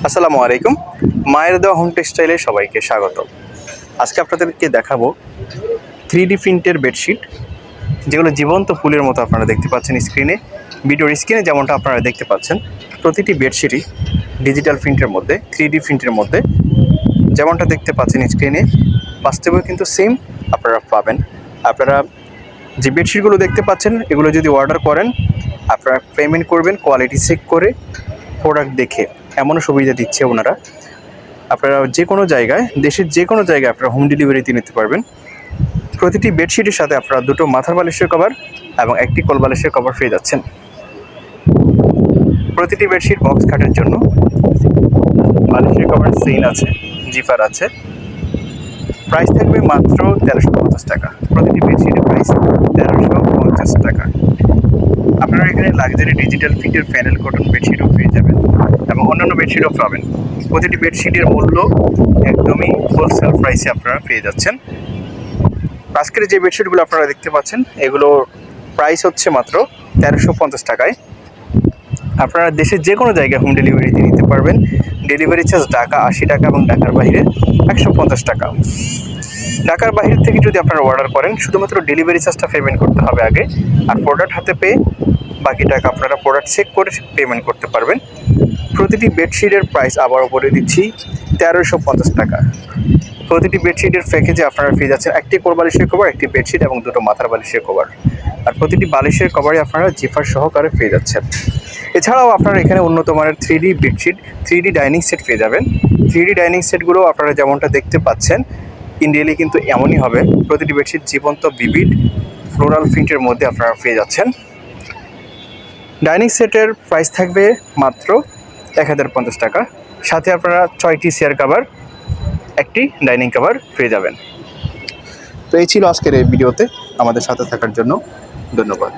আসসালামু আলাইকুম। মায়ের দেওয়া হোম টেক্সটাইলে সবাইকে স্বাগত। আজকে আপনাদেরকে দেখাবো 3D প্রিন্টের বেডশিট, যেগুলো জীবন্ত ফুলের মতো আপনারা দেখতে পাচ্ছেন স্ক্রিনে। ভিডিওর স্ক্রিনে যেমনটা আপনারা দেখতে পাচ্ছেন, প্রতিটি বেডশিটই ডিজিটাল প্রিন্টের মধ্যে, 3D প্রিন্টের মধ্যে যেমনটা দেখতে পাচ্ছেন স্ক্রিনে, বাস্তবেও কিন্তু সেম আপনারা পাবেন। আপনারা যে বেডশিটগুলো দেখতে পাচ্ছেন, এগুলো যদি অর্ডার করেন, আপনারা পেমেন্ট করবেন কোয়ালিটি চেক করে, প্রোডাক্ট দেখে। এমনও সুবিধা দিচ্ছে ওনারা, আপনারা যে কোনো জায়গায়, দেশের যে কোনো জায়গায় আপনারা হোম ডেলিভারিতে নিতে পারবেন। প্রতিটি বেডশিটের সাথে আপনারা দুটো মাথার বালিশের কভার এবং একটি কোল বালিশের কভার পেয়ে যাচ্ছেন। প্রতিটি বেডশিট বক্স খাটের জন্য বালিশের কভার চেইন আছে, জিপার আছে। প্রাইস থাকবে মাত্র 1350 টাকা। প্রতিটি বেডশিটের প্রাইস 1350 টাকা। আপনারা এখানে লাক্সারি ডিজিটাল প্রিন্টের প্যানেল কটন বেডশিটও পেয়ে যাবেন এবং অন্যান্য বেডশিটও পাবেন। প্রতিটি বেডশিটের মূল্য একদমই হোলসেল প্রাইসে আপনারা পেয়ে যাচ্ছেন। আজকের যে বেডশিটগুলো আপনারা দেখতে পাচ্ছেন, এগুলোর প্রাইস হচ্ছে মাত্র 1350 টাকায়। আপনারা দেশের যে কোনো জায়গায় হোম ডেলিভারিতে নিতে পারবেন। ডেলিভারি চার্জ ঢাকা 80 টাকা এবং ঢাকার বাইরে 150 টাকা। ঢাকার বাইরে থেকে যদি আপনারা অর্ডার করেন, শুধুমাত্র ডেলিভারি চার্জটা পেমেন্ট করতে হবে আগে, আর প্রোডাক্ট হাতে পেয়ে বাকি টাকা আপনারা প্রোডাক্ট চেক করে পেমেন্ট করতে পারবেন। প্রতিটি বেডশিটের প্রাইস আবারও বলে দিচ্ছি 1350 টাকা। প্রতিটি বেডশিটের প্যাকেজে আপনারা পেয়ে যাচ্ছেন একটি কোল বালিশের কভার, একটি বেডশিট এবং দুটো মাথার বালিশের কভার। আর প্রতিটি বালিশের কভারে আপনারা জিপার সহকারে পেয়ে যাচ্ছেন। এছাড়াও আপনারা এখানে উন্নত মানের 3D bedsheet, 3D dining set পেয়ে যাবেন। 3D ডাইনিং সেটগুলো আপনারা যেমনটা দেখতে পাচ্ছেন, ইন্ডিয়ালি কিন্তু এমনই হবে। প্রতিটি বেডশিট জীবন্ত বিবিড ফ্লোরাল প্রিন্টের মধ্যে আপনারা পেয়ে যাচ্ছেন। ডাইনিং সেটের প্রাইস থাকবে মাত্র 1050 টাকা। সাথে আপনারা 6টি চেয়ার কভার, একটি ডাইনিং কভার পেয়ে যাবেন। তো এই ছিল আজকের এই ভিডিওতে। আমাদের সাথে থাকার জন্য ধন্যবাদ।